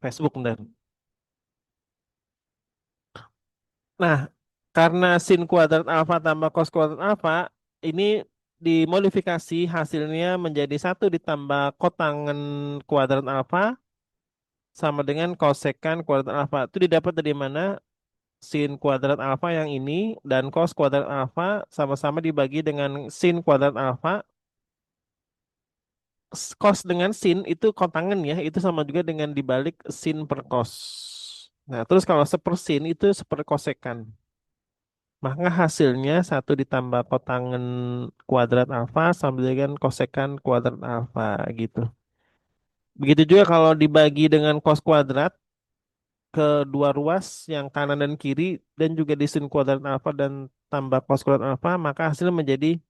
Facebook bentar. Nah, karena sin kuadrat alfa tambah cos kuadrat alfa ini dimodifikasi hasilnya menjadi satu ditambah kotangen kuadrat alfa sama dengan kosekan kuadrat alfa. Itu didapat dari mana? Sin kuadrat alfa yang ini dan cos kuadrat alfa sama-sama dibagi dengan sin kuadrat alfa. Cos dengan sin itu kotangen ya, itu sama juga dengan dibalik sin per cos. Nah, terus kalau sepersin itu seperkosekan. Maka hasilnya satu ditambah kotangen kuadrat alfa sama dengan kosekan kuadrat alfa gitu. Begitu juga kalau dibagi dengan cos kuadrat ke dua ruas yang kanan dan kiri dan juga di sin kuadrat alfa dan tambah cos kuadrat alfa, maka hasilnya menjadi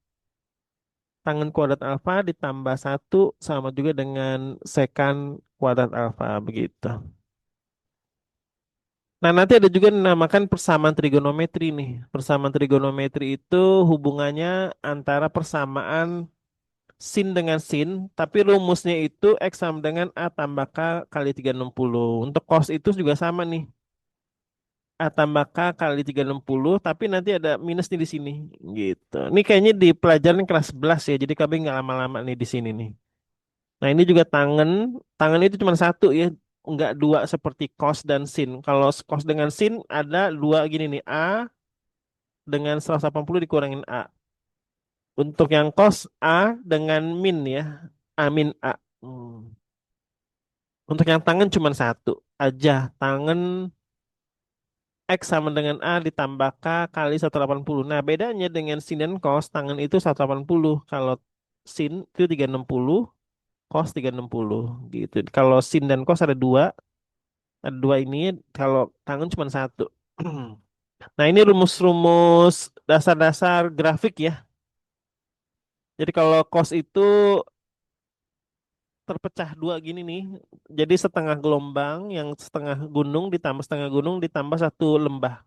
tangen kuadrat alfa ditambah satu sama juga dengan sekan kuadrat alfa begitu. Nah, nanti ada juga yang dinamakan persamaan trigonometri nih. Persamaan trigonometri itu hubungannya antara persamaan sin dengan sin, tapi rumusnya itu X sama dengan A tambah K kali 360. Untuk cos itu juga sama nih. A tambah K kali 360, tapi nanti ada minusnya di sini. Gitu. Ini kayaknya di pelajaran kelas 11 ya, jadi kami nggak lama-lama nih di sini nih. Nah, ini juga tangen. Tangen itu cuma satu ya, nggak dua seperti cos dan sin. Kalau cos dengan sin ada dua gini nih, A dengan 180 dikurangin A. Untuk yang cos A dengan min ya, A min A. Hmm. Untuk yang tangan cuma satu aja. Tangan X sama dengan A ditambah K kali 180. Nah, bedanya dengan sin dan cos, tangan itu 180. Kalau sin itu 360, cos 360 gitu. Kalau sin dan cos ada dua ini. Kalau tangan cuma satu. Nah, ini rumus-rumus dasar-dasar grafik ya. Jadi kalau cos itu terpecah dua gini nih. Jadi setengah gelombang yang setengah gunung ditambah satu lembah.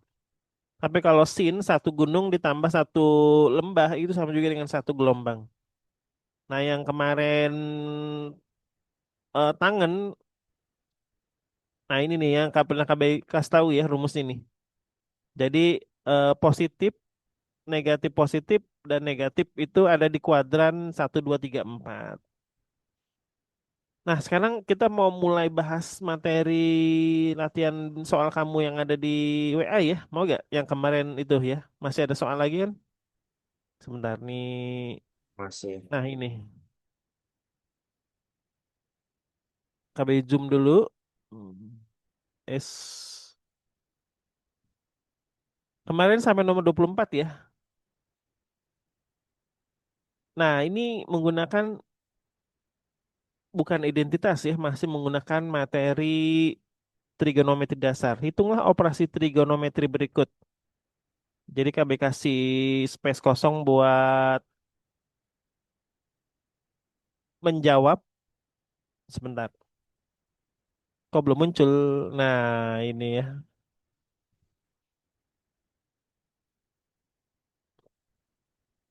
Tapi kalau sin satu gunung ditambah satu lembah itu sama juga dengan satu gelombang. Nah, yang kemarin tangen, nah ini nih yang pernah KB kasih tahu ya rumus ini. Jadi positif, negatif positif dan negatif itu ada di kuadran 1, 2, 3, 4. Nah, sekarang kita mau mulai bahas materi latihan soal kamu yang ada di WA ya. Mau gak? Yang kemarin itu ya. Masih ada soal lagi kan? Sebentar nih. Masih. Nah, ini. KB Zoom dulu. Hmm. S. Kemarin sampai nomor 24 ya. Nah, ini menggunakan bukan identitas ya, masih menggunakan materi trigonometri dasar. Hitunglah operasi trigonometri berikut. Jadi KB kasih space kosong buat menjawab. Sebentar. Kok belum muncul? Nah, ini ya.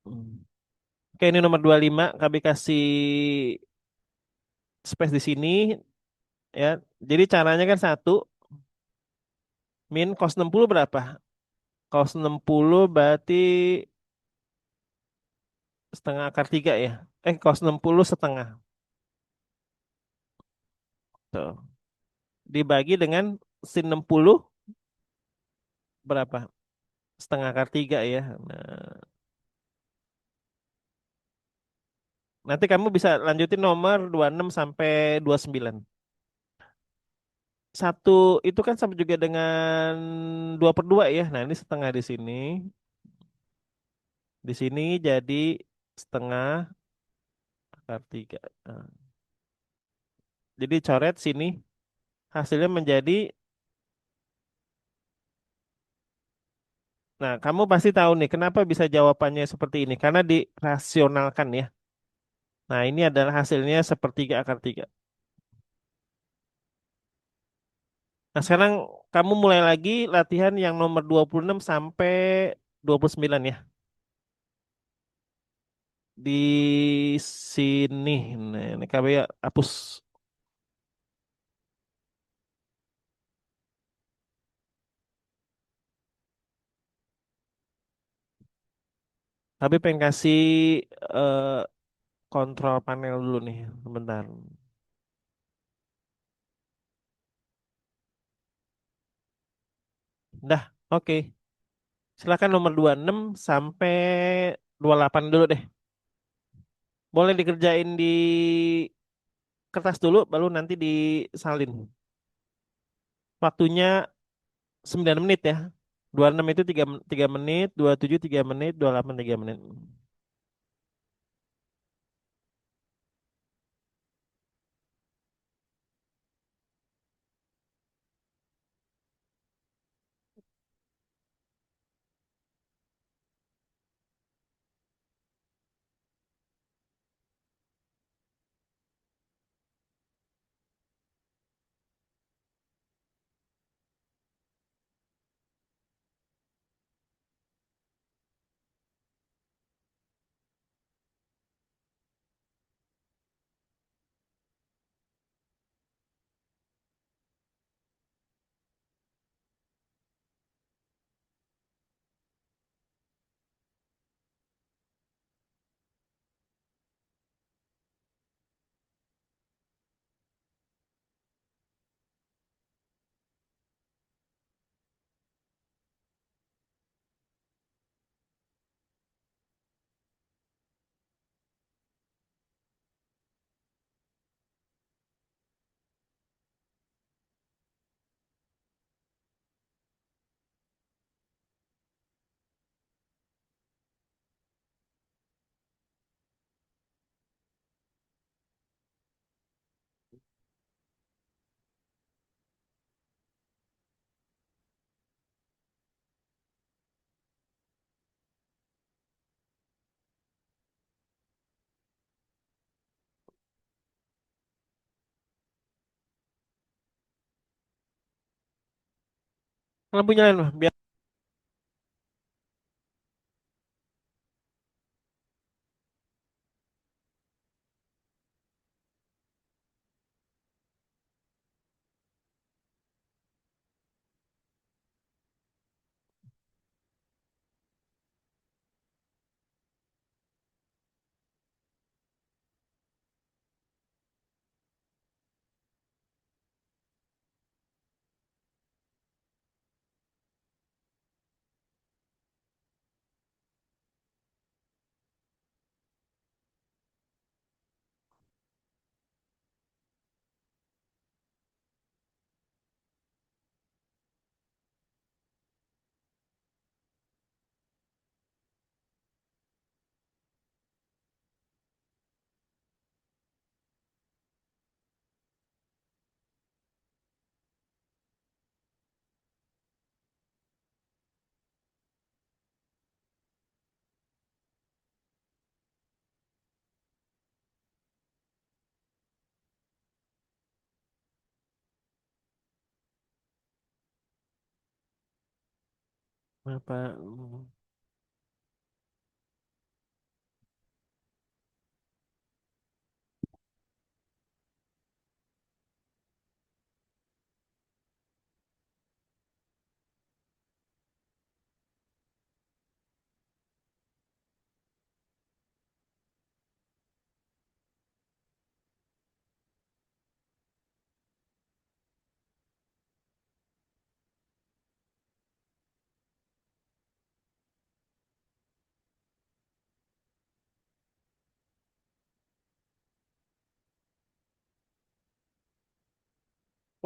Hmm. Oke, ini nomor 25. Kami kasih space di sini ya. Jadi caranya kan satu min cos 60 berapa? Cos 60 berarti setengah akar 3 ya. Cos 60 setengah. Tuh. Dibagi dengan sin 60 berapa? Setengah akar 3 ya. Nah, nanti kamu bisa lanjutin nomor 26 sampai 29. Satu itu kan sama juga dengan 2/2 ya. Nah, ini setengah di sini. Di sini jadi setengah akar 3. Nah, jadi coret sini hasilnya menjadi, nah kamu pasti tahu nih kenapa bisa jawabannya seperti ini. Karena dirasionalkan ya. Nah, ini adalah hasilnya sepertiga akar 3. Nah, sekarang kamu mulai lagi latihan yang nomor 26 sampai 29 ya. Di sini. Nah, ini KB ya hapus. Tapi pengen kasih eh, kontrol panel dulu nih, sebentar. Dah, oke. Silakan nomor 26 sampai 28 dulu deh. Boleh dikerjain di kertas dulu, baru nanti disalin. Waktunya 9 menit ya. 26 itu 3 menit, 27 3 menit, 28 3 menit. Lampu nyalain mah, biar apa?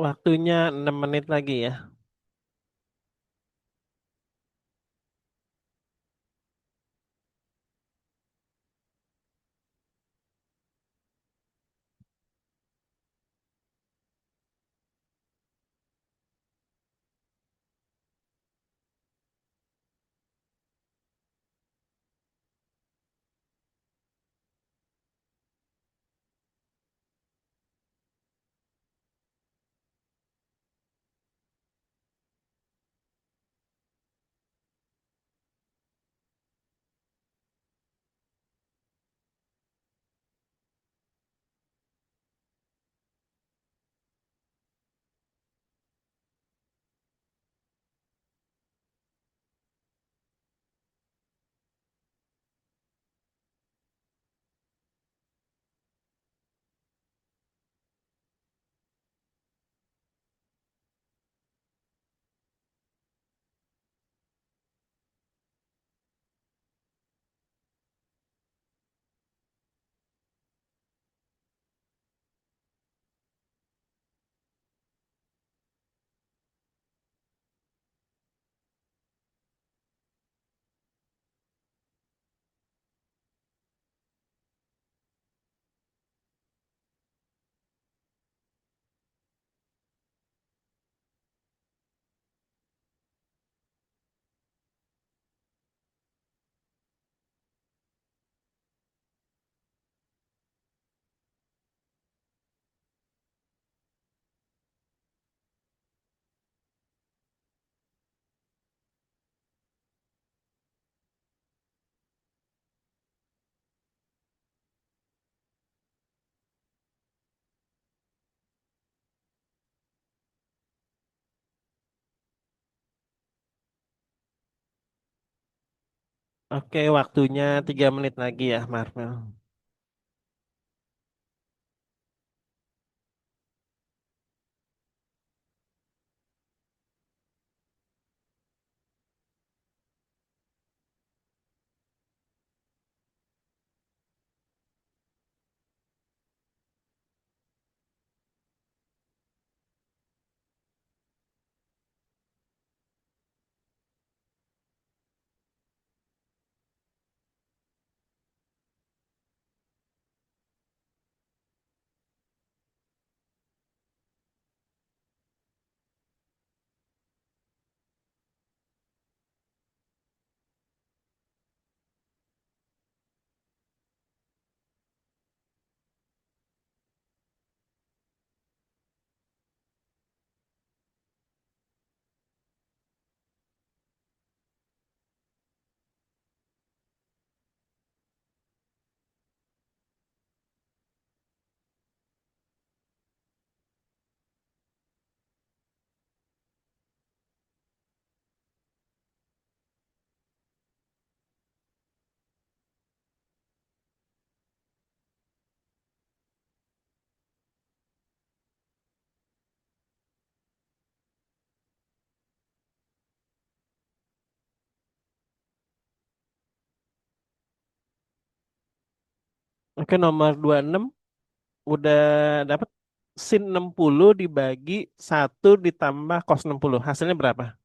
Waktunya 6 menit lagi ya. Oke, waktunya 3 menit lagi ya, Marvel. Oke, nomor 26 udah dapat sin 60 dibagi 1 ditambah cos 60. Hasilnya berapa?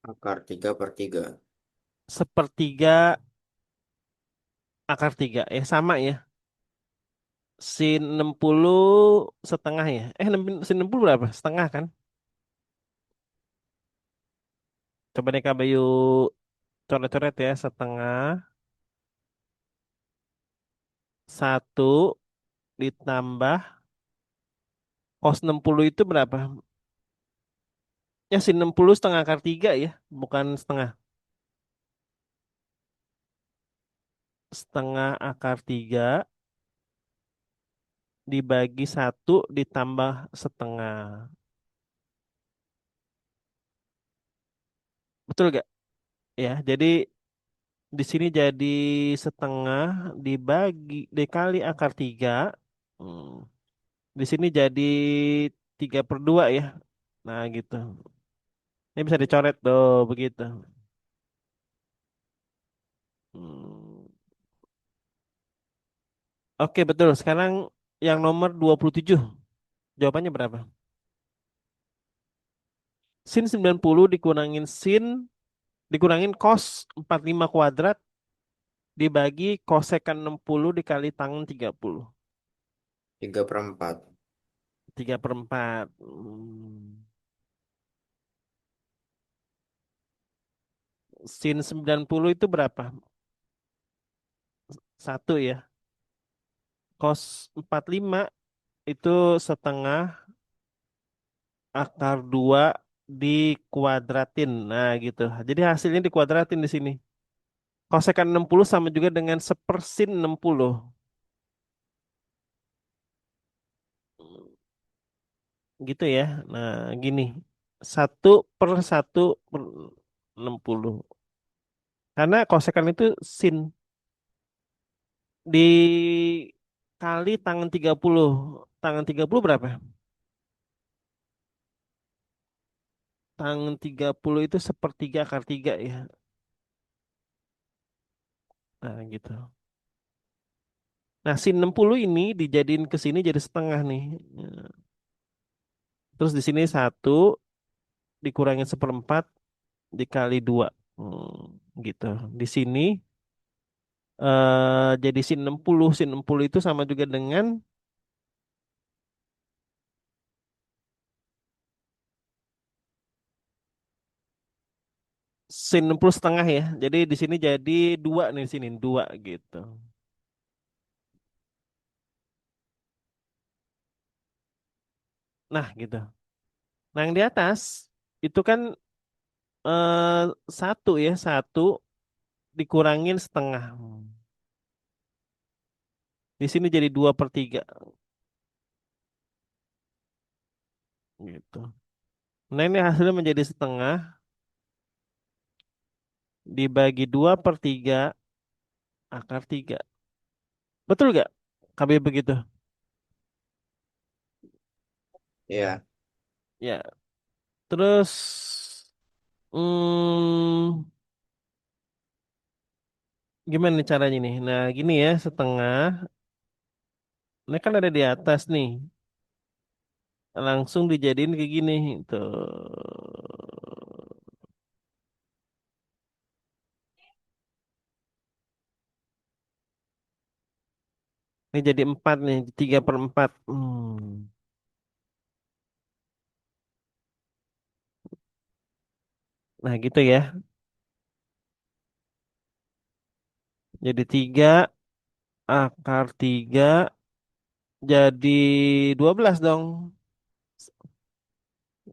akar 3/3. Sepertiga akar 3. Sama ya. Sin 60 setengah ya. Sin 60 berapa? Setengah kan? Coba deh KBU coret-coret ya. Setengah 1 ditambah cos 60 itu berapa? Ya sin 60 setengah akar 3 ya. Bukan setengah. Setengah akar 3 dibagi 1 ditambah setengah. Betul gak? Ya, jadi di sini jadi setengah dibagi dikali akar 3. Hmm. Di sini jadi 3/2 ya. Nah gitu. Ini bisa dicoret tuh begitu. Hmm. Oke betul. Sekarang yang nomor 27. Jawabannya berapa? Sin 90 dikurangin dikurangin cos 45 kuadrat dibagi kosekan 60 dikali tangen 30. 3/4. 3/4. Hmm. Sin 90 itu berapa? 1 ya. Cos 45 itu setengah akar 2 dikuadratin. Nah gitu. Jadi hasilnya dikuadratin di sini. Kosekan 60 sama juga dengan sepersin 60. Gitu ya. Nah gini. 1/1/60. Karena kosekan itu sin dikali tangan 30. Tangan 30 berapa? Tangan 30 itu sepertiga akar 3 ya. Nah gitu. Nah, sin 60 ini dijadiin ke sini jadi setengah nih. Nah, terus di sini 1 dikurangin 1/4 dikali 2. Gitu. Di sini jadi sin 60. Sin 60 itu sama juga dengan sin 60 setengah ya. Jadi di sini jadi 2 nih, sini 2 gitu. Nah gitu. Nah yang di atas itu kan eh, 1 dikurangin setengah. Di sini jadi 2/3 gitu. Nah ini hasilnya menjadi setengah dibagi 2/3 akar 3. Betul gak? KB begitu. Iya. Ya, terus hmm, gimana nih caranya nih? Nah gini ya, setengah. Ini kan ada di atas nih. Langsung dijadiin kayak gini. Tuh. Ini jadi 4 nih, 3/4. Nah gitu ya. Jadi 3 akar 3 jadi 12 dong.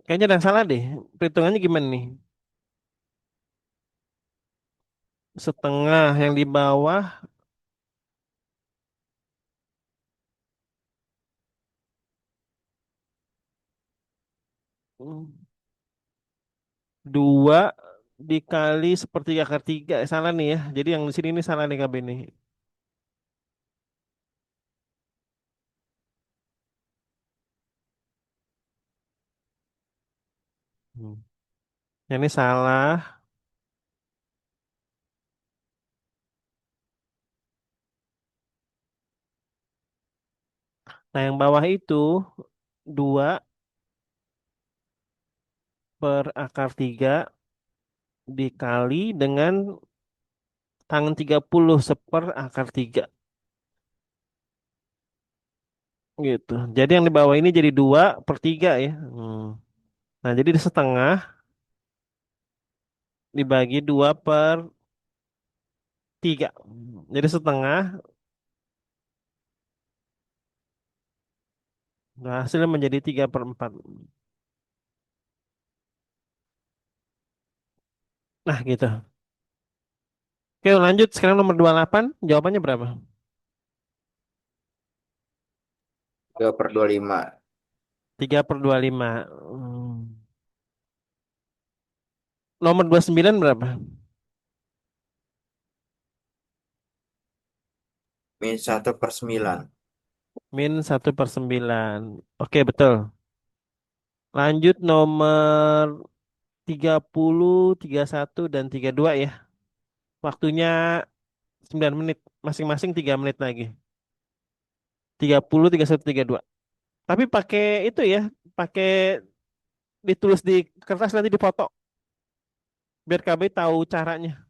Kayaknya ada yang salah deh. Perhitungannya gimana nih? Setengah yang di bawah, hmm, 2 dikali sepertiga akar 3. Salah nih ya. Jadi yang di sini ini salah nih KB nih. Hmm. Yang ini salah. Nah yang bawah itu 2 per akar 3 dikali dengan tangan 30 seper akar 3 gitu. Jadi yang di bawah ini jadi 2/3 ya. Nah jadi di setengah dibagi 2/3. Jadi setengah, nah, hasilnya menjadi 3/4. Nah gitu. Oke lanjut sekarang nomor 28. Jawabannya berapa? 3/25. 3/25. Nomor 29 berapa? -1/9. -1/9. Oke betul. Lanjut nomor 30, 31 dan 32 ya. Waktunya 9 menit. Masing-masing 3 menit lagi. 30, 31, 32. Tapi pakai itu ya. Pakai ditulis di kertas nanti dipoto. Biar KB tahu caranya.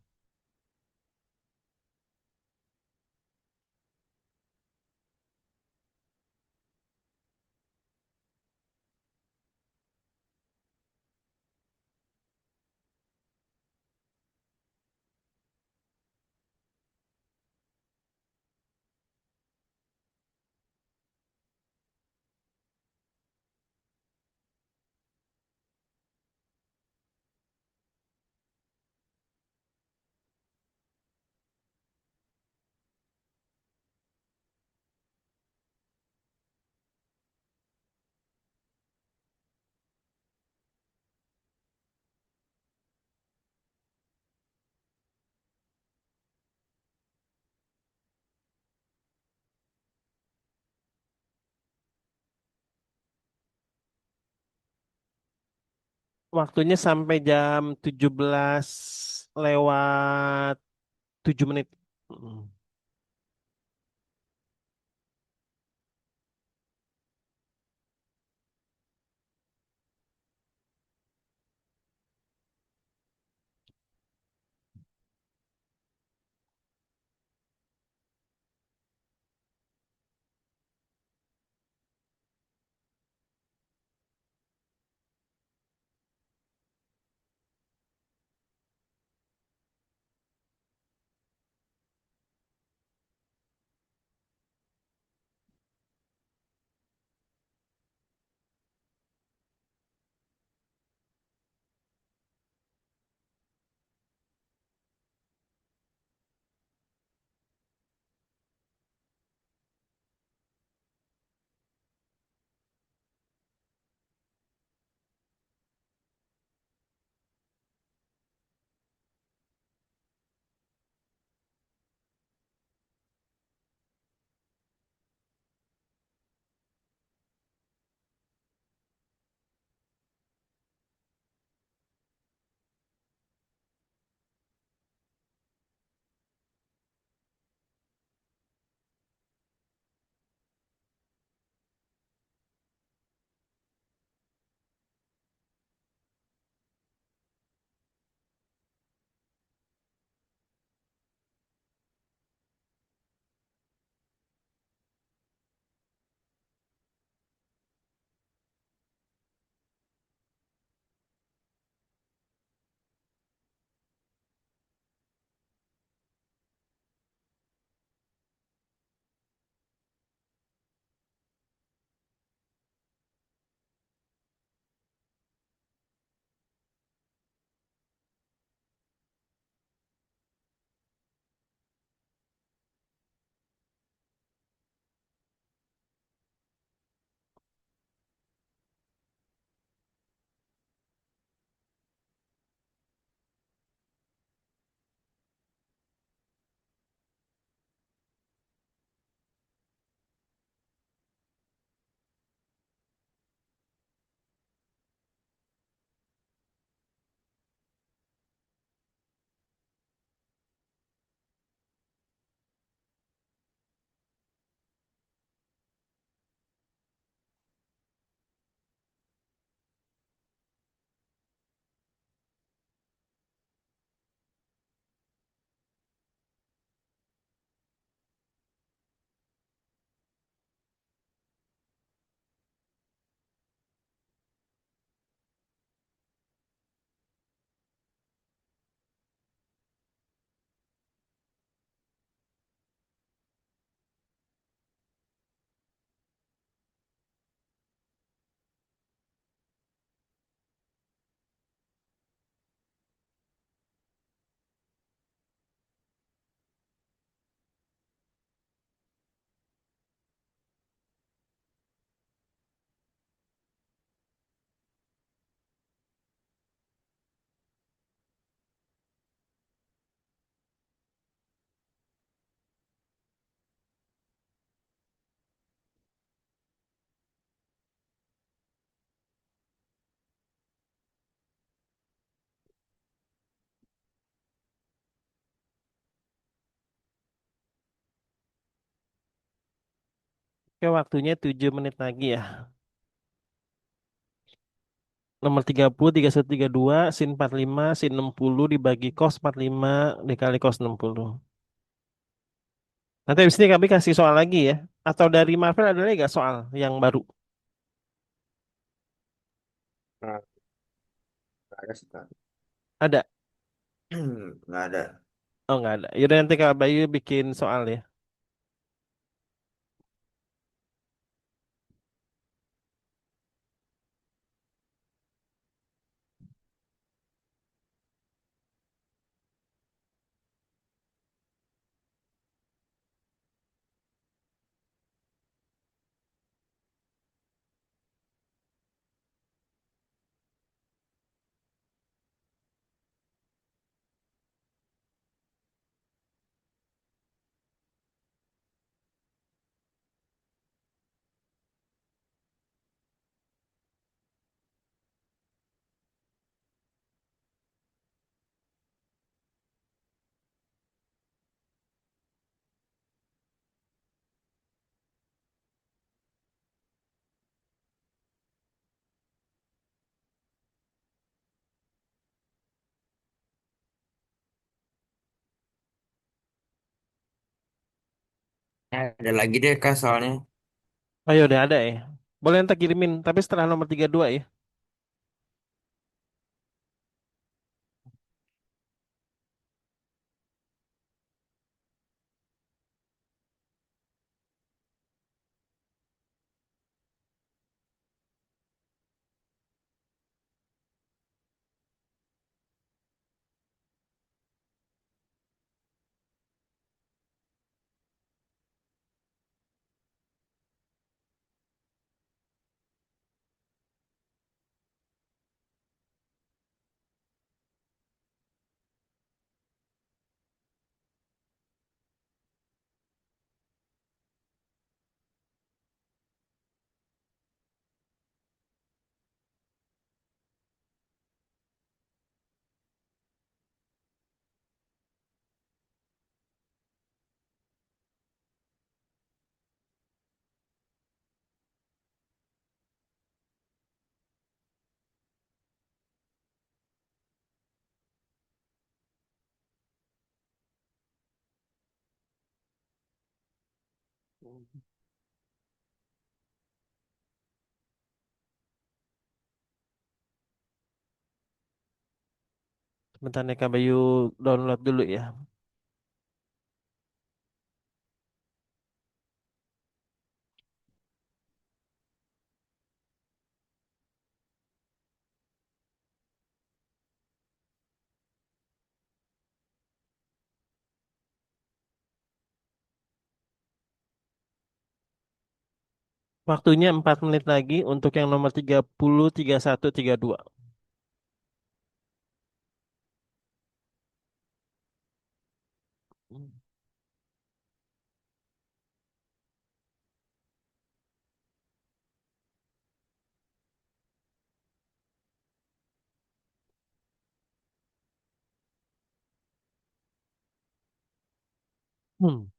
Waktunya sampai jam 17 lewat 7 menit. Mm. Oke, waktunya 7 menit lagi ya. Nomor 30, 31, 32, sin 45, sin 60 dibagi cos 45 dikali cos 60. Nanti habis ini kami kasih soal lagi ya. Atau dari Marvel ada lagi nggak soal yang baru? Nah, nggak ada sih, Kak. Ada? Nggak ada. Oh nggak ada. Yaudah nanti Kak Bayu bikin soal ya. Ada lagi deh, Kak, soalnya. Oh ya udah ada ya. Boleh nanti kirimin, tapi setelah nomor 32 ya. Sebentar nih Kak Bayu download dulu ya. Waktunya 4 menit lagi untuk yang nomor 30, 31, 32. Hmm.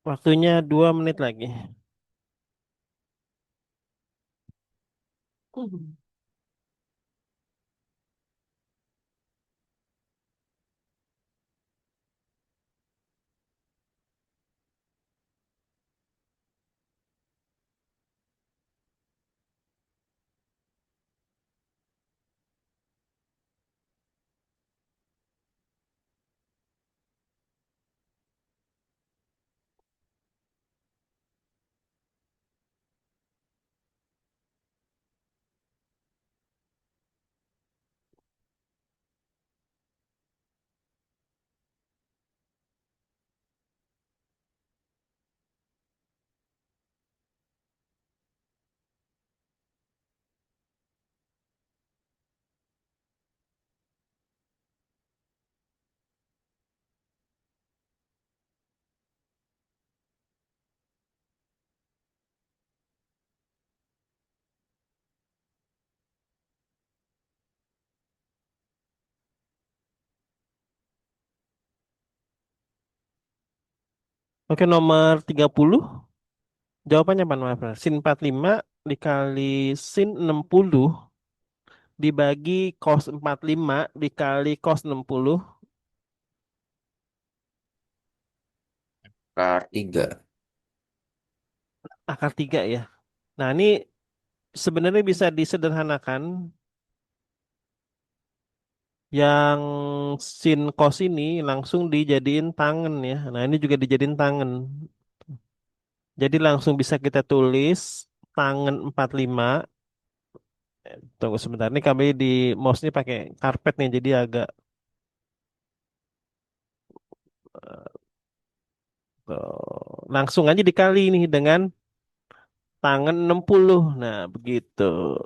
Waktunya 2 menit lagi. Hmm. Oke, nomor 30. Jawabannya apa, Mas? Sin 45 dikali sin 60 dibagi cos 45 dikali cos 60 Akar 3. akar 3 ya. Nah, ini sebenarnya bisa disederhanakan. Yang sin cos ini langsung dijadiin tangen ya. Nah, ini juga dijadiin tangen. Jadi langsung bisa kita tulis tangen 45. Tunggu sebentar, nih kami di mouse ini pakai karpet nih, jadi agak langsung aja dikali nih dengan tangen 60. Nah, begitu.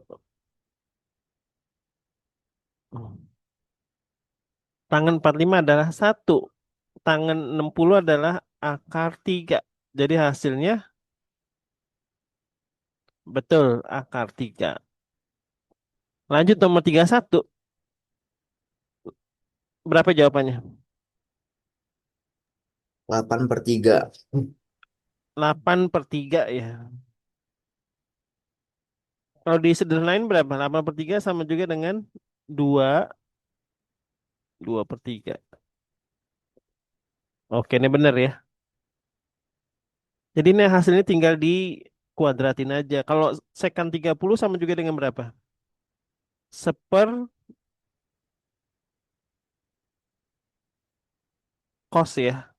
Tangen 45 adalah satu. Tangen 60 adalah akar 3. Jadi hasilnya betul akar 3. Lanjut nomor 31. Berapa jawabannya? 8/3. 8/3 ya. Kalau di sederhanain berapa? 8/3 sama juga dengan 2, 2/3. Oke, ini bener ya. Jadi ini hasilnya tinggal di kuadratin aja. Kalau sekan 30 sama juga dengan berapa? Seper cos ya.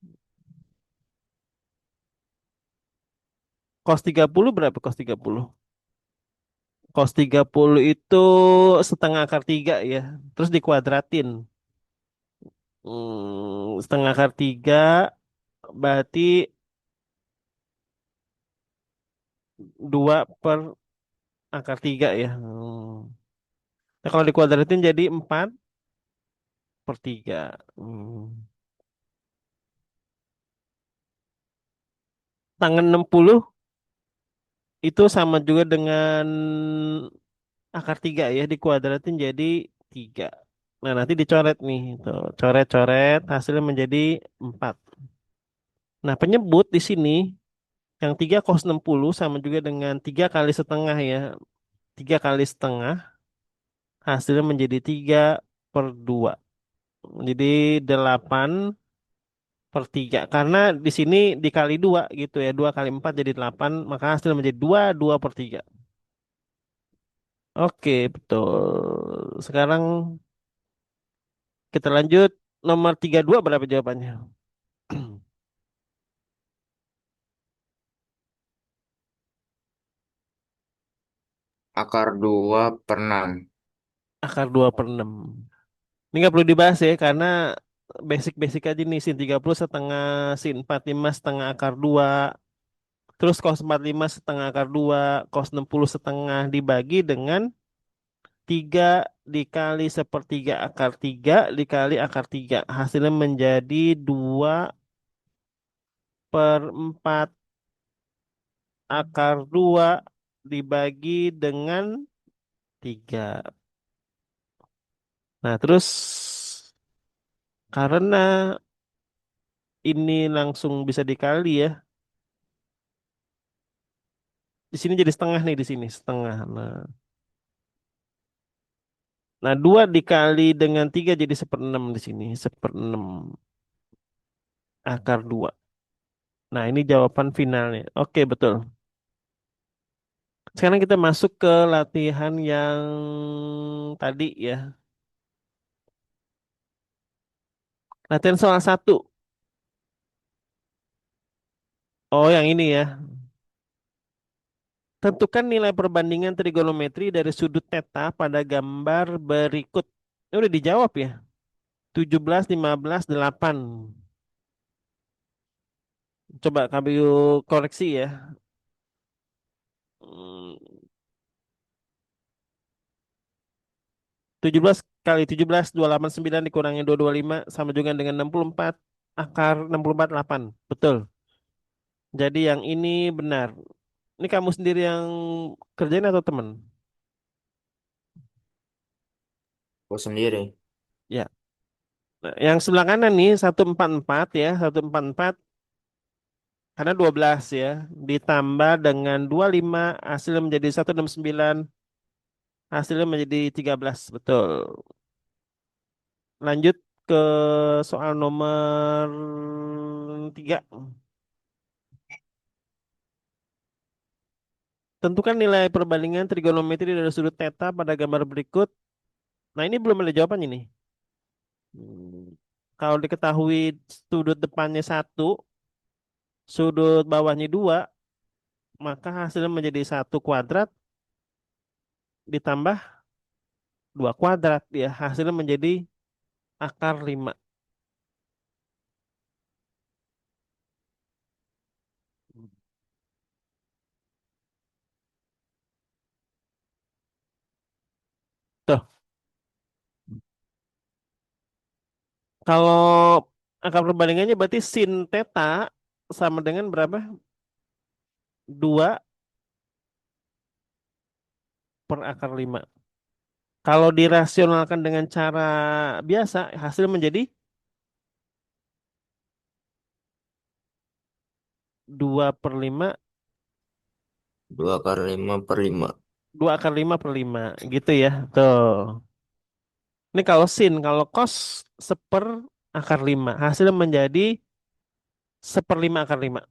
Cos 30 berapa cos 30? Cos 30 itu setengah akar 3 ya. Terus dikuadratin. Setengah akar 3 berarti 2 per akar 3 ya. Nah, kalau dikuadratin jadi 4/3. Tangan 60 itu sama juga dengan akar 3 ya. Dikuadratin jadi 3. Nah, nanti dicoret nih. Tuh, coret-coret hasilnya menjadi 4. Nah, penyebut di sini yang 3 cos 60 sama juga dengan 3 kali setengah ya. 3 kali setengah hasilnya menjadi 3/2. Jadi 8/3. Karena di sini dikali 2 gitu ya. 2 kali 4 jadi 8. Maka hasilnya menjadi 2/3. Oke, betul. Sekarang kita lanjut. Nomor 32 berapa jawabannya? Akar 2/6. Akar 2/6. Ini nggak perlu dibahas ya, karena basic-basic aja nih. Sin 30 setengah, sin 45 setengah akar 2. Terus cos 45 setengah akar 2, cos 60 setengah dibagi dengan 3 dikali sepertiga akar 3 dikali akar 3. Hasilnya menjadi 2/4 akar 2 dibagi dengan 3. Nah, terus karena ini langsung bisa dikali ya. Di sini jadi setengah nih di sini setengah. Nah, 2 dikali dengan 3 jadi 1/6 di sini. 1/6 akar 2. Nah, ini jawaban finalnya. Oke, betul. Sekarang kita masuk ke latihan yang tadi ya. Latihan soal satu. Oh, yang ini ya. Tentukan nilai perbandingan trigonometri dari sudut theta pada gambar berikut. Ini udah dijawab ya. 17, 15, 8. Coba kami koreksi ya. Hmm, 17 kali 17, 289 dikurangi 225 sama juga dengan 64 akar 64 8. Betul. Jadi yang ini benar. Ini kamu sendiri yang kerjain atau teman? Aku sendiri. Ya. Nah, yang sebelah kanan nih 144 ya, 144 karena 12 ya, ditambah dengan 25 hasilnya menjadi 169, hasilnya menjadi 13, betul. Lanjut ke soal nomor 3. Tentukan nilai perbandingan trigonometri dari sudut theta pada gambar berikut. Nah, ini belum ada jawabannya nih. Kalau diketahui sudut depannya satu, sudut bawahnya dua, maka hasilnya menjadi 1 kuadrat ditambah 2 kuadrat ya. Hasilnya menjadi akar 5. Tuh, kalau akar perbandingannya berarti sin theta sama dengan berapa? 2 per akar 5. Kalau dirasionalkan dengan cara biasa, hasil menjadi 2/5, 2 kali 5 per 5. 2 akar 5 per 5. Gitu ya. Tuh. Ini kalau sin, kalau cos 1/akar 5. Hasilnya menjadi 1/5 akar 5.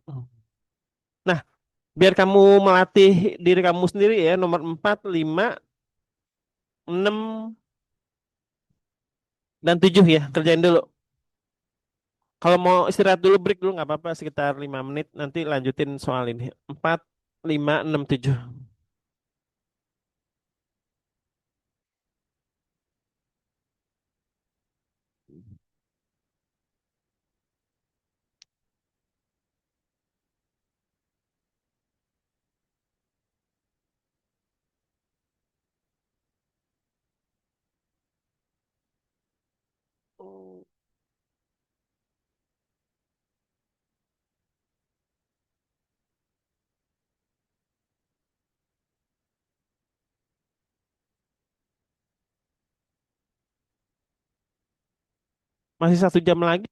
Nah, biar kamu melatih diri kamu sendiri ya, nomor 4, 5, 6, dan 7 ya. Kerjain dulu. Kalau mau istirahat dulu, break dulu nggak apa-apa sekitar 5 menit. Nanti lanjutin soal ini. 4, 5, 6, 7. Masih 1 jam lagi.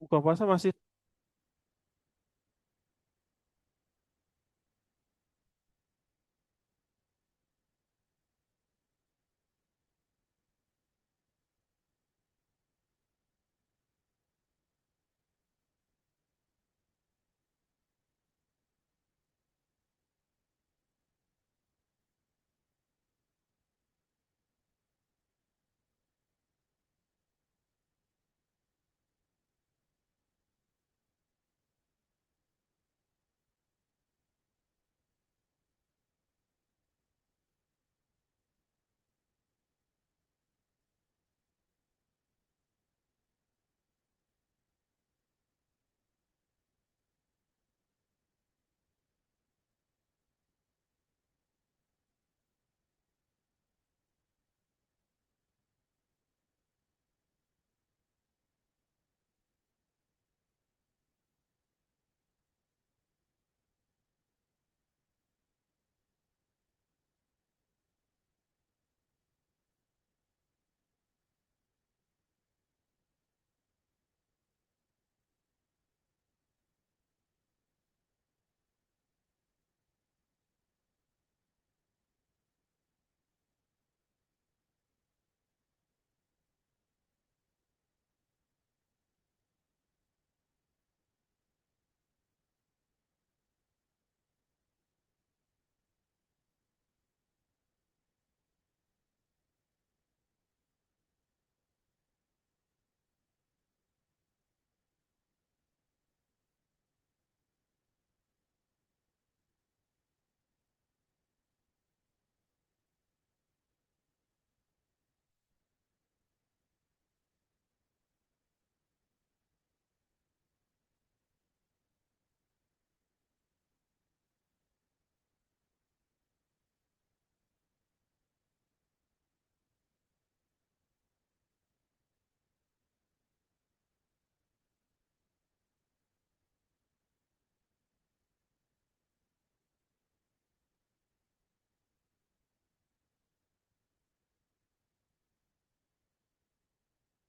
Buka puasa masih.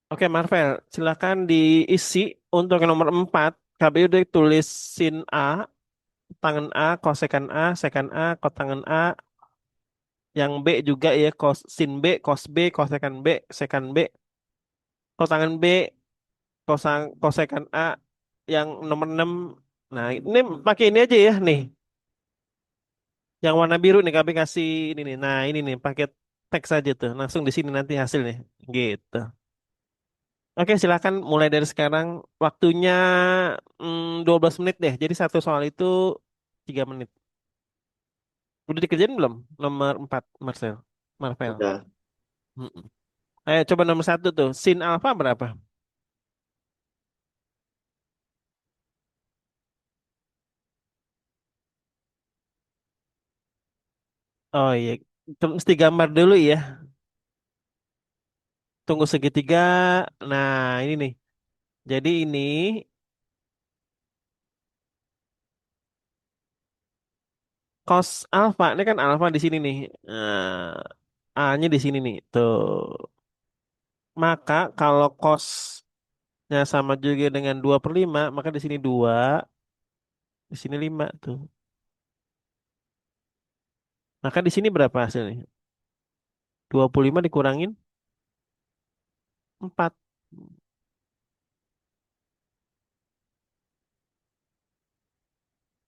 Oke, Marvel, silakan diisi untuk yang nomor 4. KBU udah tulis sin A, tangan A, kosekan A, sekan A, kotangan A. Yang B juga ya, sin B, cos B, kosekan B, sekan B. Kotangan B, kosekan A. Yang nomor 6. Nah, ini pakai ini aja ya nih. Yang warna biru nih kami kasih ini nih. Nah, ini nih pakai teks aja tuh. Langsung di sini nanti hasilnya. Gitu. Oke, silakan mulai dari sekarang. Waktunya 12 menit deh. Jadi satu soal itu 3 menit. Udah dikerjain belum? Nomor 4, Marcel. Marvel. Udah. Mm-mm. Ayo coba nomor satu tuh. Sin alpha berapa? Oh iya. Mesti gambar dulu ya. Tunggu segitiga. Nah, ini nih. Jadi ini cos alpha. Ini kan alpha di sini nih. A-nya di sini nih. Tuh. Maka kalau cosnya sama juga dengan 2/5, maka di sini 2, di sini 5 tuh. Maka di sini berapa hasilnya? 25 dikurangin 4.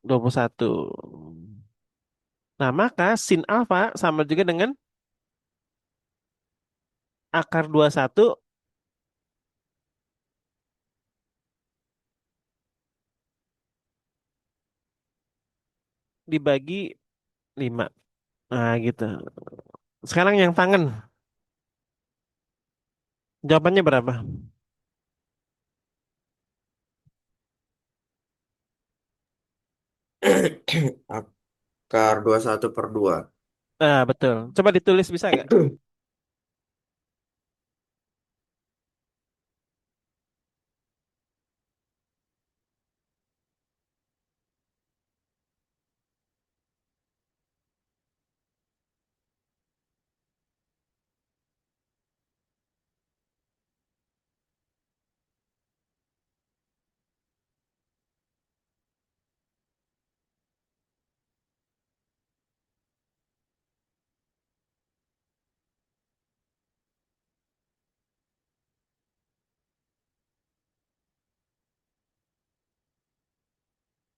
21. Nah, maka sin alfa sama juga dengan akar 21 dibagi 5. Nah, gitu. Sekarang yang tangan. Jawabannya berapa? Akar 21/2. Ah, betul. Coba ditulis bisa nggak?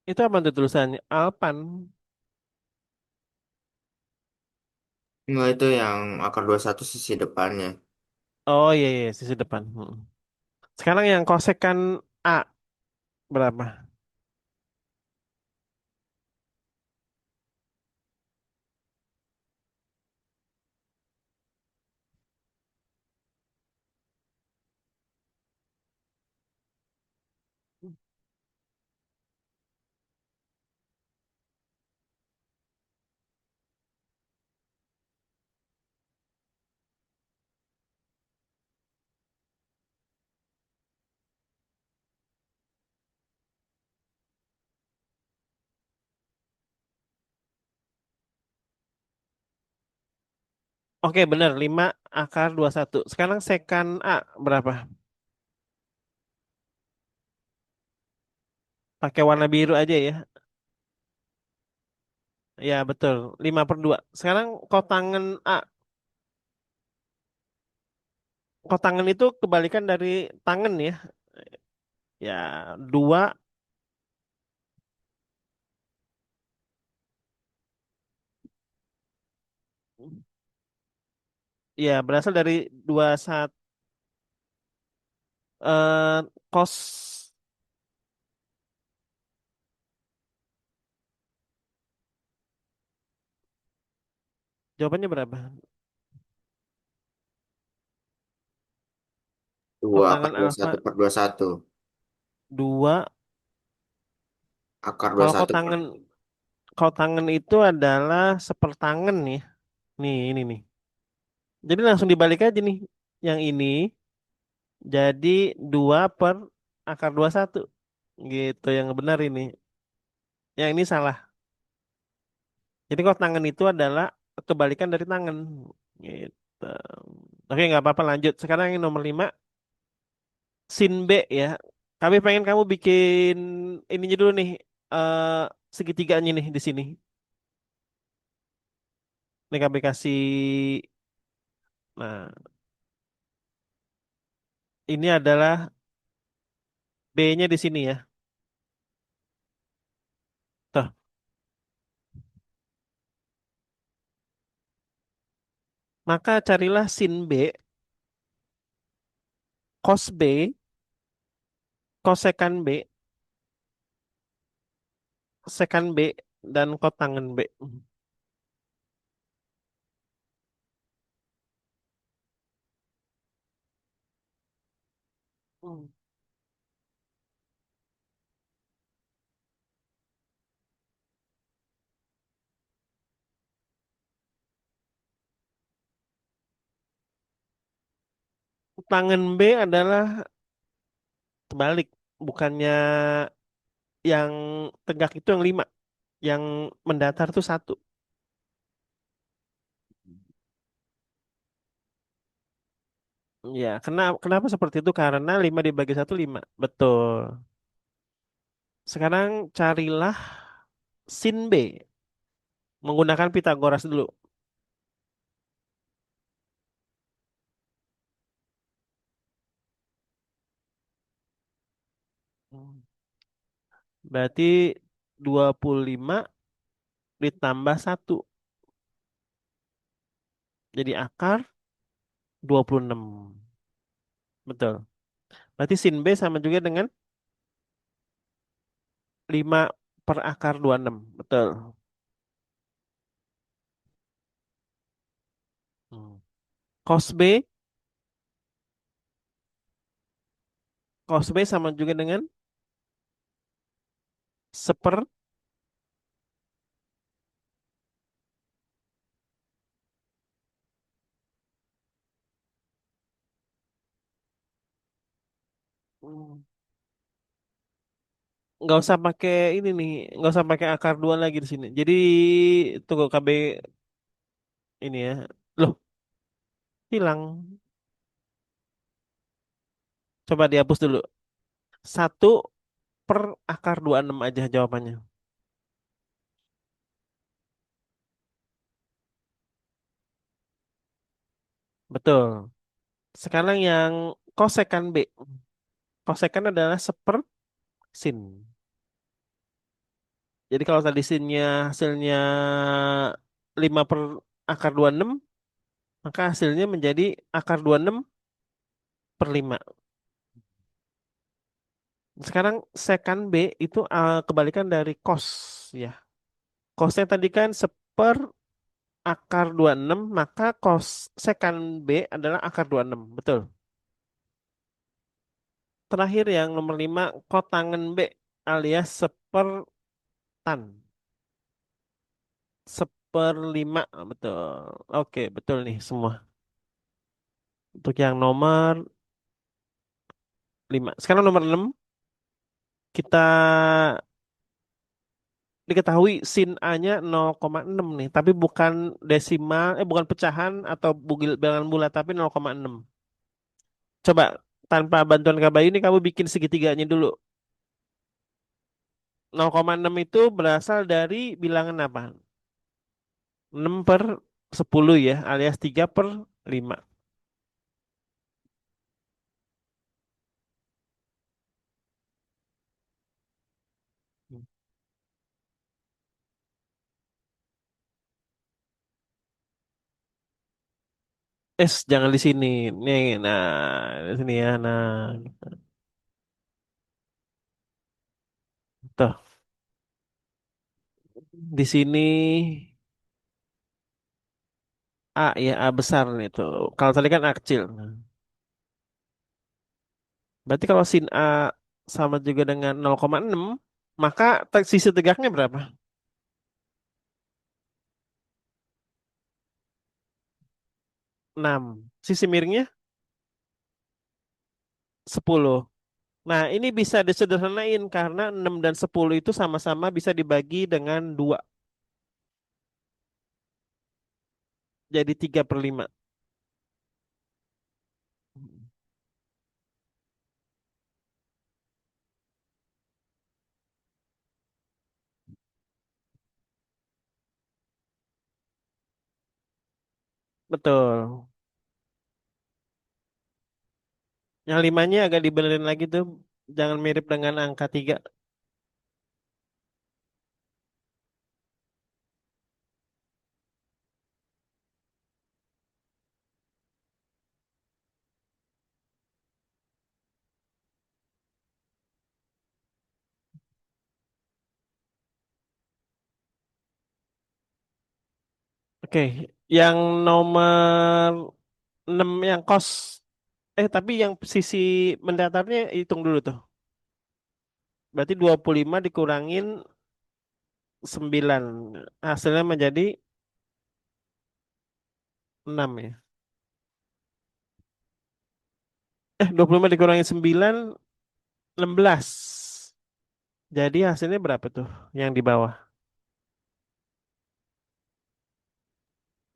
Itu apa tuh tulisannya? Alpan. Enggak, itu yang akar 21 sisi depannya. Oh iya, iya, sisi depan. Sekarang yang kosekan A berapa? Oke, benar. 5 akar 21. Sekarang sekan A berapa? Pakai warna biru aja ya. Ya, betul. 5/2. Sekarang kotangan A. Kotangan itu kebalikan dari tangan ya. Ya, 2. Ya, berasal dari 21. Kos. Jawabannya berapa? 2 akar Kotangan dua puluh alfa satu per 21. 2. Akar dua puluh Kalau satu per kotangan itu adalah sepertangan ya. Nih, ini nih. Jadi langsung dibalik aja nih. Yang ini jadi 2 per akar 21. Gitu yang benar ini. Yang ini salah. Jadi kalau tangan itu adalah kebalikan dari tangan. Gitu. Oke, nggak apa-apa lanjut. Sekarang yang nomor 5, sin B ya. Kami pengen kamu bikin ininya dulu nih. eh Segitiganya nih di sini. Nih kami kasih. Nah, ini adalah B-nya di sini ya. Tuh. Maka carilah sin B, cos B, kosekan B, sekan B, dan kotangen B. Hmm. Tangen B adalah terbalik. Bukannya yang tegak itu yang 5. Yang mendatar itu 1. Ya, kenapa seperti itu? Karena 5 dibagi 1 5. Betul. Sekarang carilah sin B. Menggunakan Pitagoras dulu. Hmm. Berarti 25 ditambah 1. Jadi akar 26. Betul. Berarti sin B sama juga dengan 5 per akar 26. Betul. Hmm. Cos B, cos B sama juga dengan seper. Hmm. Nggak usah pakai ini nih, nggak usah pakai akar 2 lagi di sini. Jadi tunggu KB ini ya. Loh, hilang. Coba dihapus dulu. 1 per akar 26 aja jawabannya. Betul. Sekarang yang kosekan B. Kosekan adalah seper sin. Jadi kalau tadi sinnya hasilnya 5 per akar 26, maka hasilnya menjadi akar 26 per 5. Sekarang sekan B itu kebalikan dari cos ya. Cosnya tadi kan seper akar 26, maka cos sekan B adalah akar 26. Betul. Terakhir yang nomor 5 kotangen B alias seper tan. Seperlima, betul. Oke, betul nih semua. Untuk yang nomor 5. Sekarang nomor 6 kita diketahui sin A-nya 0,6 nih, tapi bukan desimal, bukan pecahan atau bilangan bulat, tapi 0,6. Coba tanpa bantuan KBAI ini kamu bikin segitiganya dulu. 0,6 itu berasal dari bilangan apa? 6 per 10 ya, alias 3 per 5. Jangan di sini. Nih, nah, di sini ya. Nah, tuh. Di sini A ya, A besar nih tuh. Kalau tadi kan A kecil. Nah, berarti kalau sin A sama juga dengan 0,6, maka sisi tegaknya berapa? 6. Sisi miringnya 10. Nah, ini bisa disederhanain karena 6 dan 10 itu sama-sama bisa dibagi dengan 2. Jadi 3 per 5. Betul. Yang limanya agak dibenerin lagi tuh. Jangan mirip dengan angka 3. Oke, yang nomor 6 yang kos. Tapi yang sisi mendatarnya hitung dulu tuh. Berarti 25 dikurangin 9. Hasilnya menjadi 6 ya. 25 dikurangin 9, 16. Jadi hasilnya berapa tuh yang di bawah?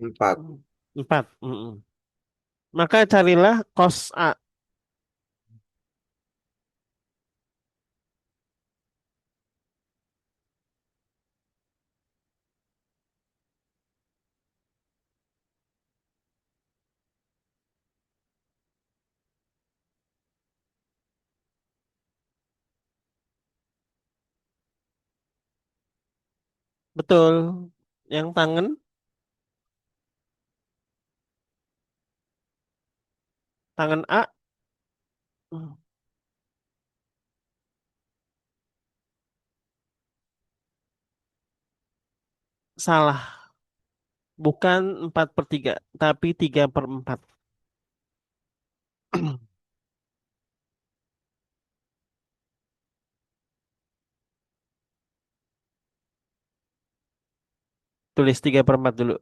4. 4. Mm-mm. Maka carilah cos A. Betul. Yang tangan A, hmm, salah. Bukan 4 per 3, tapi 3 per 4. Tulis 3 per 4 dulu.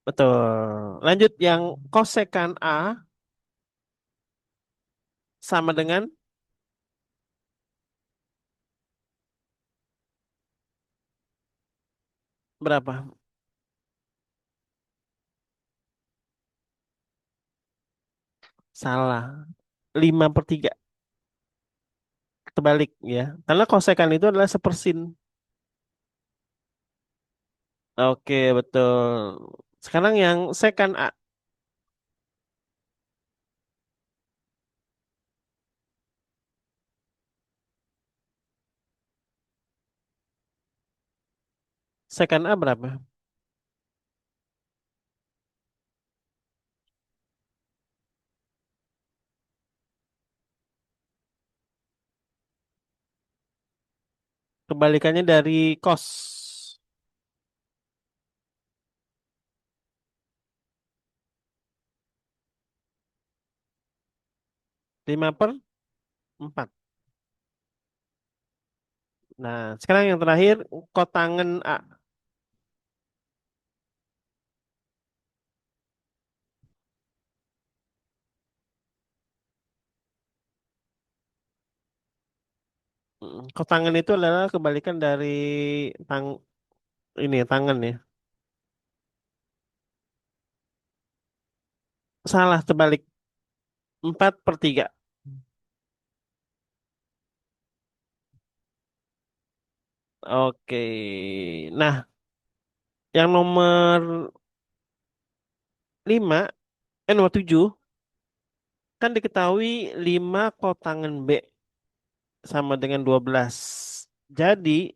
Betul. Lanjut yang kosekan A sama dengan berapa? Salah. 5 per 3. Terbalik ya. Karena kosekan itu adalah sepersin. Oke, betul. Sekarang yang sekan A. Second A berapa? Kebalikannya dari cos. 5/4. Nah, sekarang yang terakhir, kotangen A. Kotangen itu adalah kebalikan dari tang ini tangan ya. Salah, terbalik. 4/3. Oke. Nah, yang nomor 7, kan diketahui 5 kotangen B sama dengan 12. Jadi,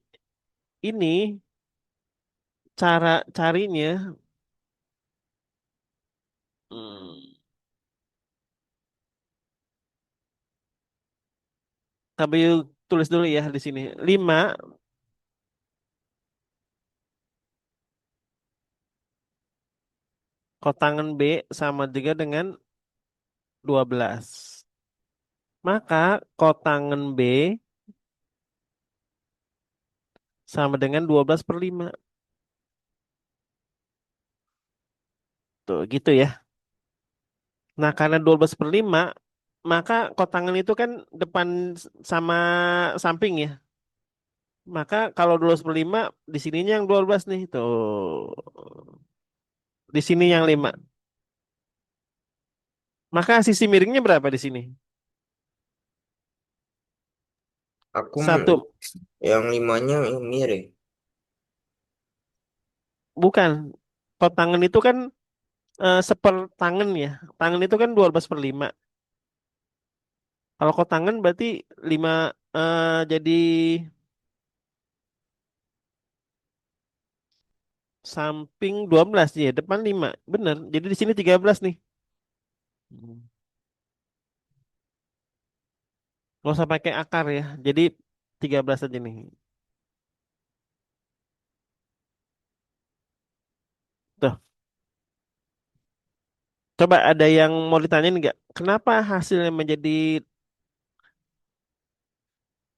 ini cara carinya, hmm, tapi tulis dulu ya di sini. 5 kotangen B sama juga dengan 12. Maka kotangen B sama dengan 12/5. Tuh, gitu ya. Nah, karena 12/5, maka kotangan itu kan depan sama samping ya. Maka kalau 12/5, di sininya yang 12 nih. Tuh. Di sini yang 5. Maka sisi miringnya berapa di sini? Aku Satu. yang limanya yang miring. Bukan. Kotangan itu kan sepertangan ya. Tangan itu kan 12/5. Kalau kotangan berarti 5, jadi samping 12 ya. Depan 5. Bener. Jadi di sini 13 nih. Hmm. Nggak usah pakai akar ya. Jadi 13 aja nih. Tuh, coba ada yang mau ditanyain nggak? Kenapa hasilnya menjadi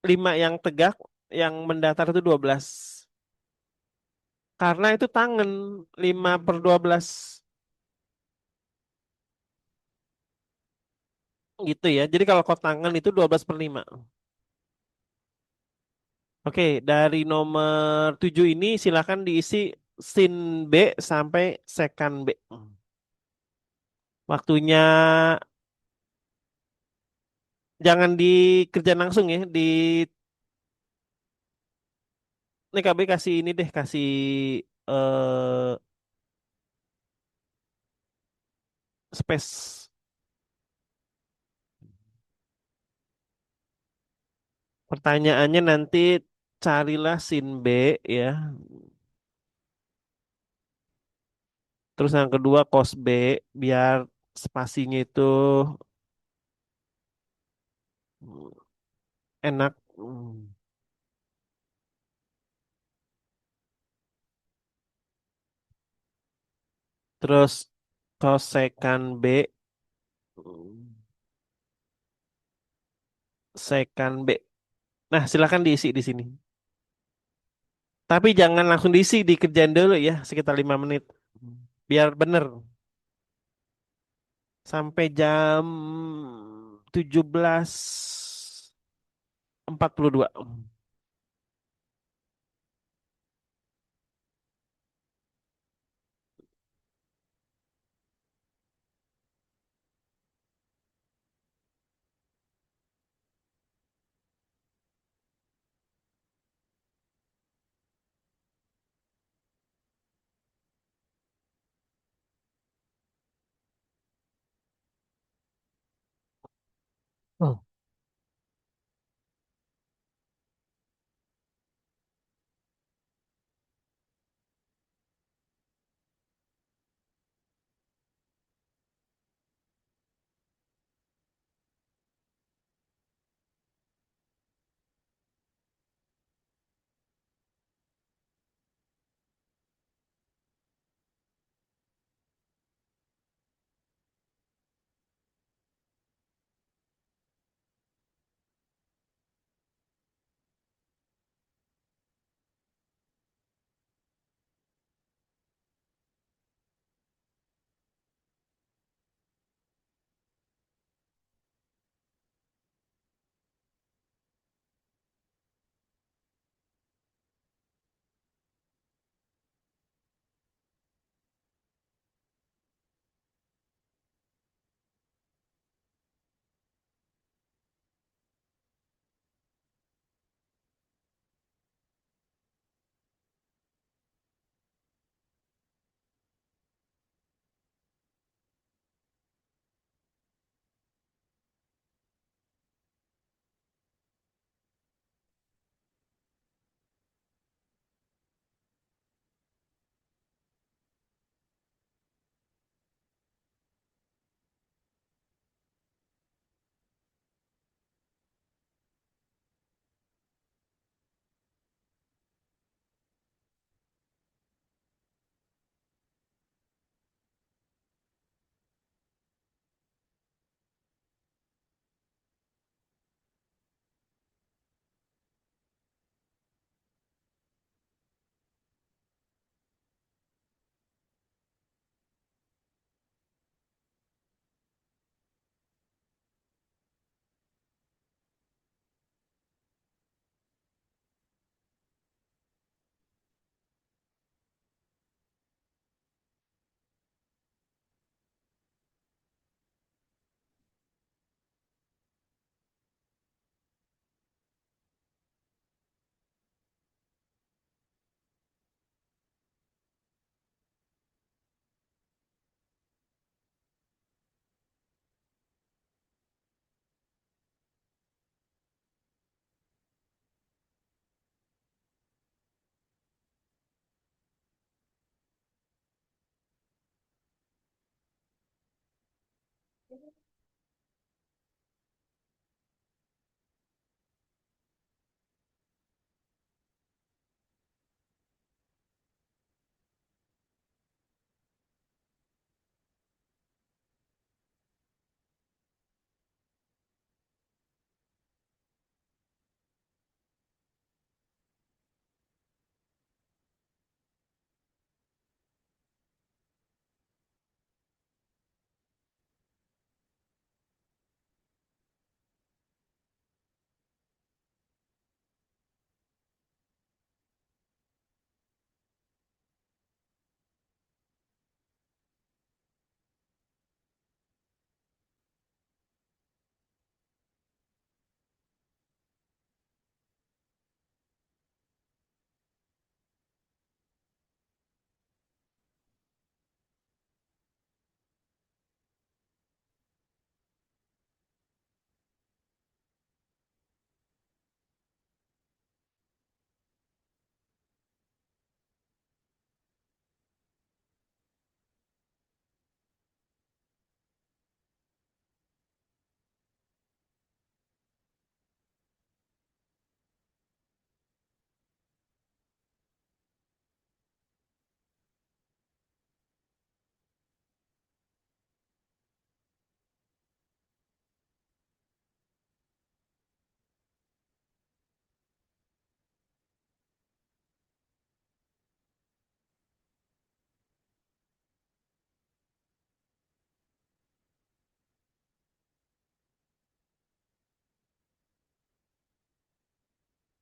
5 yang tegak, yang mendatar itu 12? Karena itu tangen 5/12. Gitu ya. Jadi kalau kotangan itu 12/5. Oke, dari nomor 7 ini silakan diisi sin B sampai sekan B. Waktunya jangan dikerjain langsung ya. Nih KB kasih ini deh, kasih eh space. Pertanyaannya nanti carilah sin B ya. Terus yang kedua cos B biar spasinya itu mm, enak. Terus kosekan B, mm, sekan B. Nah, silakan diisi di sini. Tapi jangan langsung diisi, dikerjain dulu ya sekitar 5 menit. Biar bener sampai jam 17:42. Oh.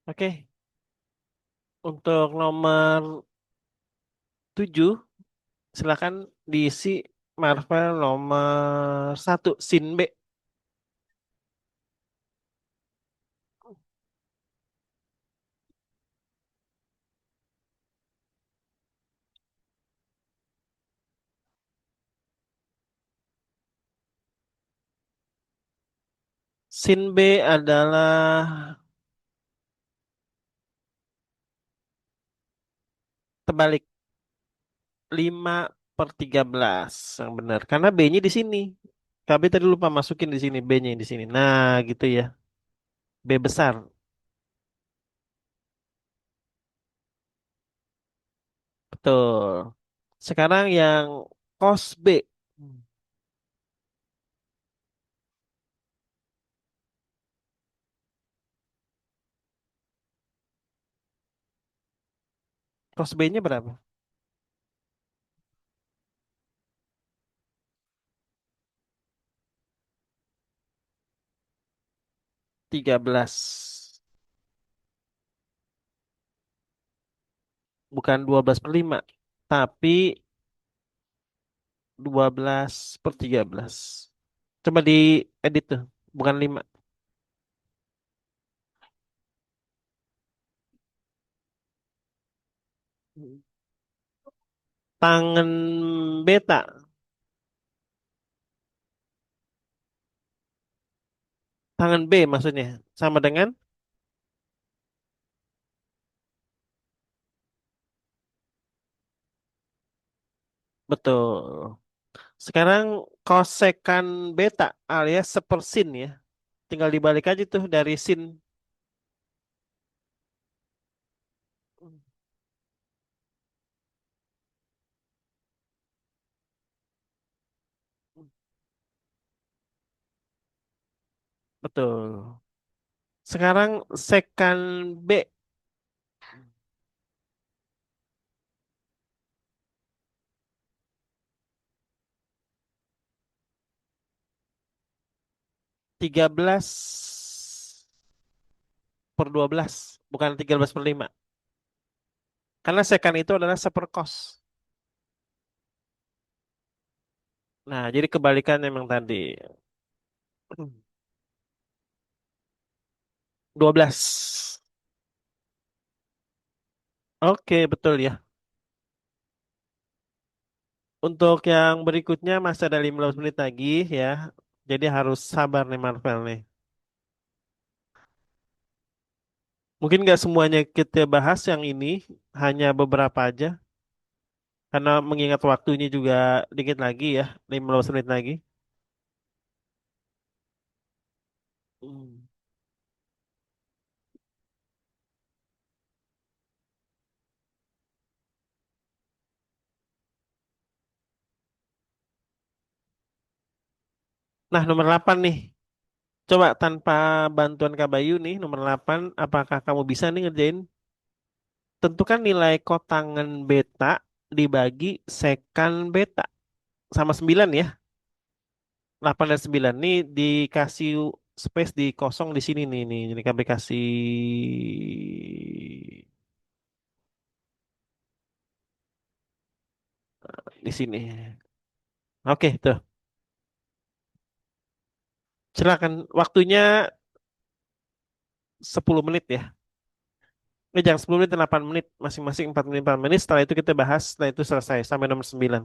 Oke, untuk nomor 7 silakan diisi Marvel nomor satu, Sin B. Sin B adalah terbalik, 5/13 yang benar. Karena B-nya di sini. KB tadi lupa masukin di sini, B-nya di sini. Nah, gitu ya. B besar. Betul. Sekarang yang cos B. Hmm. Cos B-nya berapa? 13. Bukan 12/5. Tapi 12/13. Coba di edit tuh. Bukan 5. Tangan beta. Tangan B maksudnya. Sama dengan? Betul. Sekarang kosekan beta alias sepersin ya. Tinggal dibalik aja tuh dari sin. Betul. Sekarang sekan B 13/12. Bukan 13/5. Karena sekan itu adalah seperkos. Nah, jadi kebalikan memang tadi. 12. Oke, betul ya. Untuk yang berikutnya masih ada 15 menit lagi ya. Jadi harus sabar nih Marvel nih. Mungkin nggak semuanya kita bahas yang ini, hanya beberapa aja. Karena mengingat waktunya juga dikit lagi ya, 15 menit lagi. Hmm. Nah, nomor 8 nih. Coba tanpa bantuan Kak Bayu nih, nomor 8, apakah kamu bisa nih ngerjain? Tentukan nilai kotangan beta dibagi sekan beta sama 9 ya. 8 dan 9 nih dikasih space di kosong di sini nih nih. Jadi kami kasih di sini. Oke, tuh. Silakan waktunya 10 menit ya. Jangan 10 menit, 8 menit. Masing-masing 4 menit, 4 menit. Setelah itu kita bahas. Setelah itu selesai. Sampai nomor 9.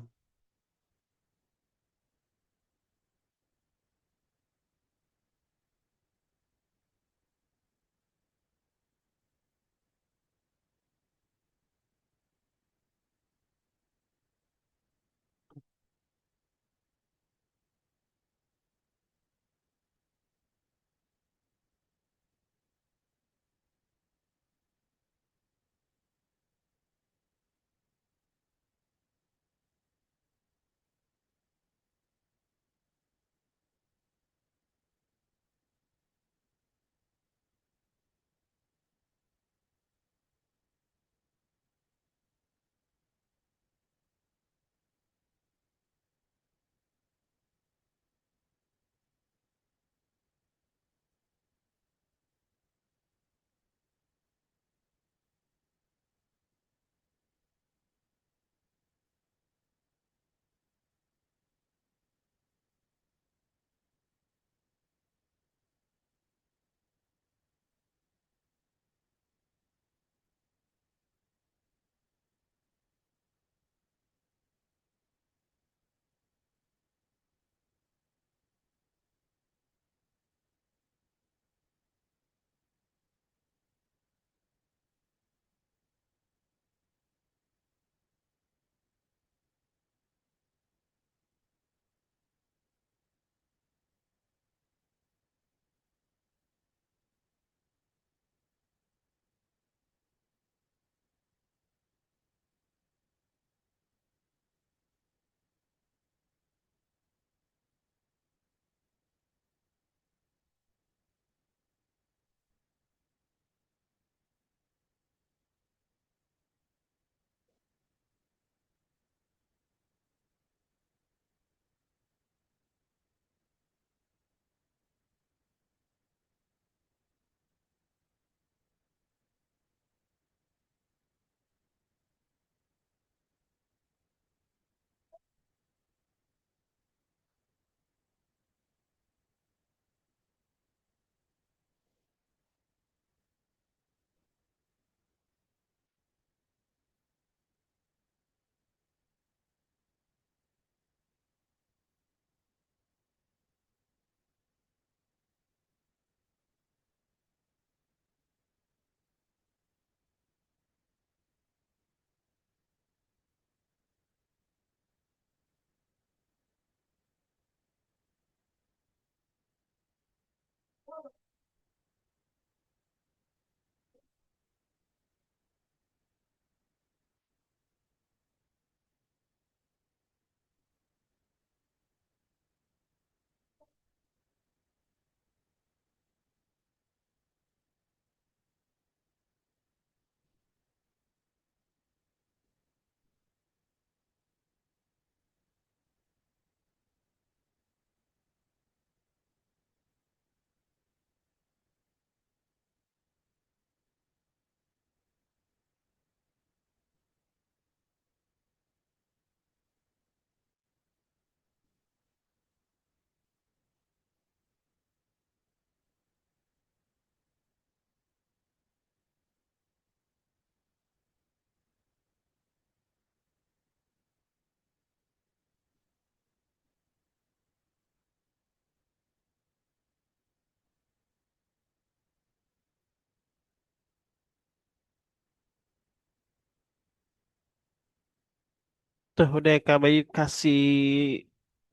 Tuh udah Kak Bayu kasih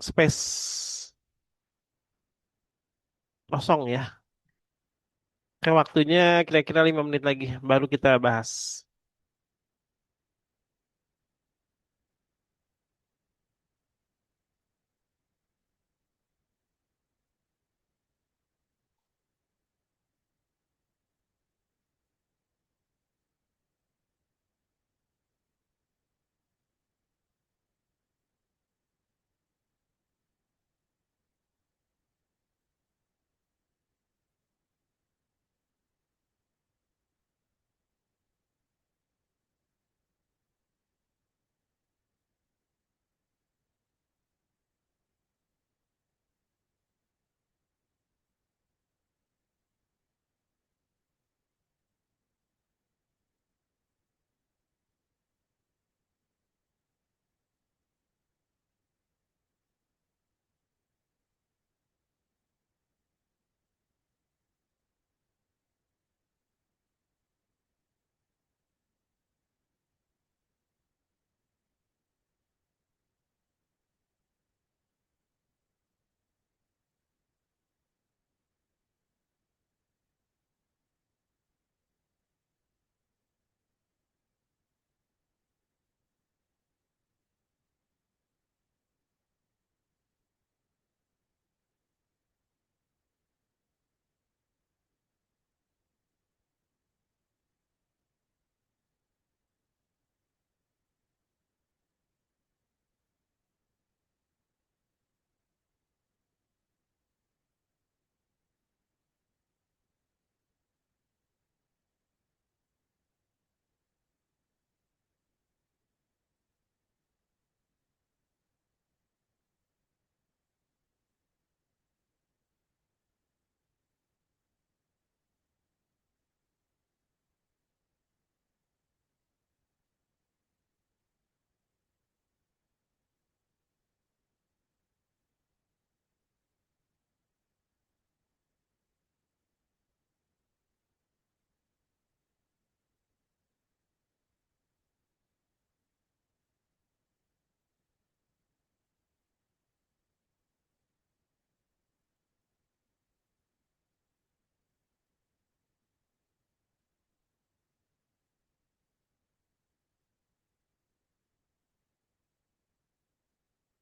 space kosong ya. Oke, waktunya kira-kira 5 menit lagi baru kita bahas.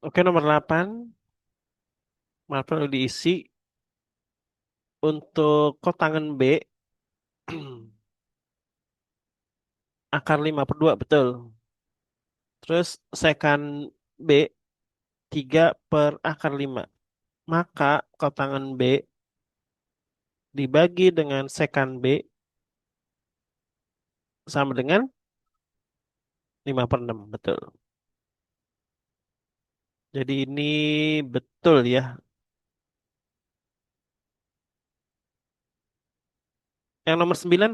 Oke, nomor 8, marvel udah diisi. Untuk kotangan B, akar 5/2, betul. Terus sekan B, 3/akar 5. Maka kotangan B dibagi dengan sekan B sama dengan 5/6, betul. Jadi ini betul ya. Yang nomor 9,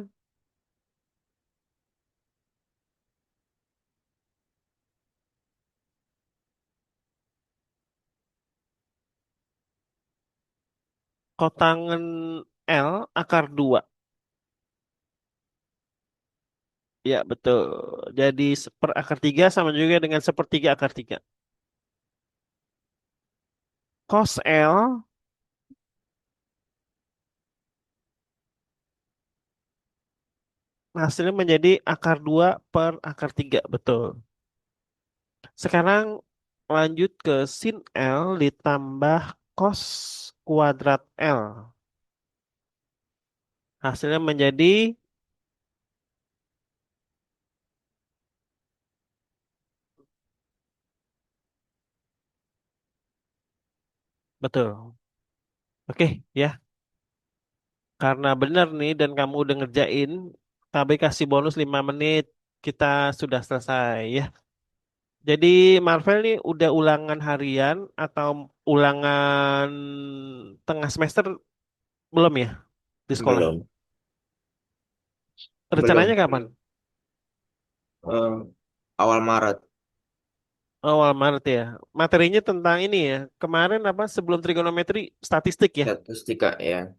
kotangan L akar 2. Ya, betul. Jadi 1/akar 3 sama juga dengan 1/3 akar 3. Cos L hasilnya menjadi akar 2/akar 3, betul. Sekarang lanjut ke sin L ditambah cos kuadrat L. Hasilnya menjadi, betul. Oke, ya. Karena benar nih dan kamu udah ngerjain, KB kasih bonus 5 menit. Kita sudah selesai ya. Jadi Marvel nih udah ulangan harian atau ulangan tengah semester belum ya di sekolah? Belum, Rencananya belum. kapan? Eh, awal Maret, Awal Maret ya. Materinya tentang ini ya. Kemarin apa sebelum trigonometri statistik ya. statistika ya.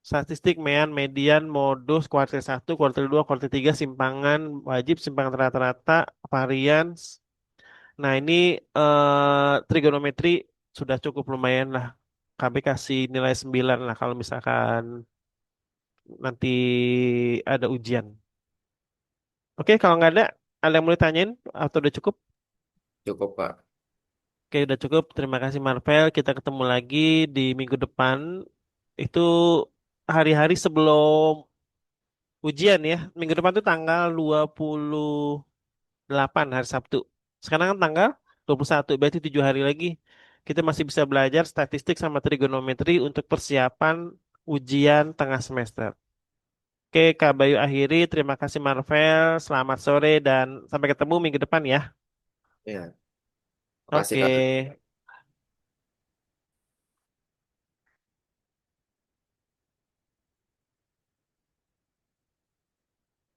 Statistik, mean, median, modus, kuartil 1, kuartil 2, kuartil 3, simpangan, wajib, simpangan rata-rata, varians. Nah ini trigonometri sudah cukup lumayan lah. KB kasih nilai 9 lah kalau misalkan nanti ada ujian. Oke, kalau nggak ada yang mau ditanyain atau udah cukup? Cukup, Kak. Oke, udah cukup. Terima kasih Marvel. Kita ketemu lagi di minggu depan. Itu hari-hari sebelum ujian ya. Minggu depan tuh tanggal 28 hari Sabtu. Sekarang kan tanggal 21, berarti 7 hari lagi. Kita masih bisa belajar statistik sama trigonometri untuk persiapan ujian tengah semester. Oke, Kak Bayu akhiri. Terima kasih Marvel. Selamat sore dan sampai ketemu minggu depan ya. Ya, makasih, Oke. Kak.